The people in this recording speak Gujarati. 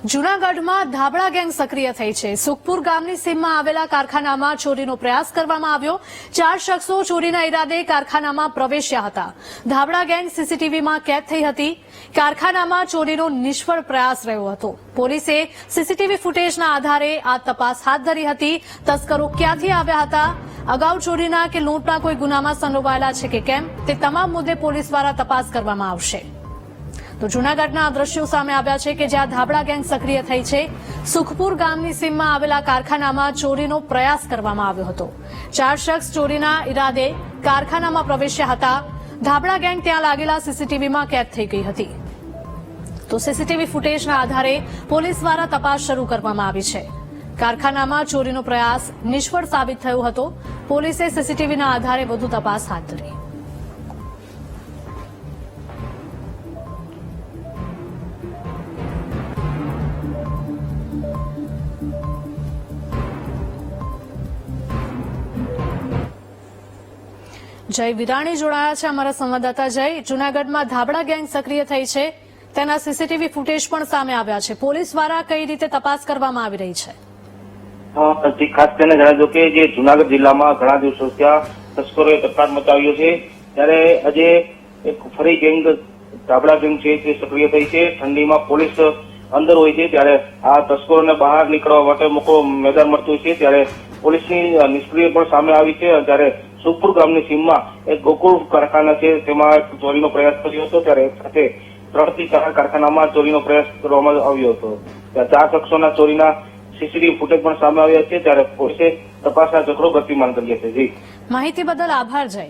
જૂનાગઢમાં ધાબળા ગેંગ સક્રિય થઈ છે। સુખપુર ગામની સીમમાં આવેલા કારખાનામાં ચોરીનો પ્રયાસ કરવામાં આવ્યો। 4 શખ્સો ચોરીના ઈરાદે કારખાનામાં પ્રવેશ્યા હતા। ધાબળા ગેંગ સીસીટીવીમાં કેદ થઈ હતી। કારખાનામાં ચોરીનો નિષ્ફળ પ્રયાસ રહ્યો હતો। પોલીસે સીસીટીવી ફૂટેજના આધારે આ તપાસ હાથ ધરી હતી। તસ્કરો ક્યાંથી આવ્યા હતા, અગાઉ ચોરીના કે લૂંટના કોઈ ગુનામાં સંડોવાયેલા છે કે કેમ, તે તમામ મુદ્દે પોલીસ દ્વારા તપાસ કરવામાં આવશે। તો જૂનાગઢના દ્રશ્યો સામે આવ્યા છે કે જ્યાં ધાબળા ગેંગ સક્રિય થઈ છે। સુખપુર ગામની સીમમાં આવેલા કારખાનામાં ચોરીનો પ્રયાસ કરવામાં આવ્યો હતો। 4 શખ્સ ચોરીના ઈરાદે કારખાનામાં પ્રવેશ્યા હતા। ધાબળા ગેંગ ત્યાં લાગેલા સીસીટીવીમાં કેદ થઈ ગઈ હતી। તો સીસીટીવી ફૂટેજના આધારે પોલીસ દ્વારા તપાસ શરૂ કરવામાં આવી છે। કારખાનામાં ચોરીનો પ્રયાસ નિષ્ફળ સાબિત થયો હતો। પોલીસે સીસીટીવીના આધારે વધુ તપાસ હાથ ધરી। જય વિરાણી જોડાયા છે અમારા સંવાદદાતા જય। જૂનાગઢમાં ધાબળા ગેંગ સક્રિય થઈ છે, તેના સીસીટીવી ફૂટેજ પણ સામે આવ્યા છે। પોલીસ દ્વારા કઈ રીતે તપાસ કરવામાં આવી રહી છે? ખાસ કરીને જણાવજો કે જે જૂનાગઢ જિલ્લામાં ઘણા દિવસો ત્યાં તસ્કરોએ તપાસ મચાવ્યો છે, ત્યારે આજે એક ફરી ગેંગ ધાબળા ગેંગ છે તે સક્રિય થઈ છે। ઠંડીમાં પોલીસ અંદર હોય છે ત્યારે આ તસ્કરોને બહાર નીકળવા માટે મોકો મેદાન મળતું છે, ત્યારે પોલીસની નિષ્ક્રિય પણ સામે આવી છે। ત્યારે સુખપુર ગામની સીમમાં એક ગોકુળ કારખાના છે, તેમાં ચોરીનો પ્રયાસ કર્યો હતો। ત્યારે એક સાથે 3 થી 4 કારખાનામાં ચોરીનો પ્રયાસ કરવામાં આવ્યો હતો। ત્યાં 4 શખ્સોના ચોરીના સીસીટીવી ફૂટેજ પણ સામે આવ્યા છે, ત્યારે પોલીસે તપાસના ચક્રો ગતિમાન કર્યા છે। જી, માહિતી બદલ આભાર જય।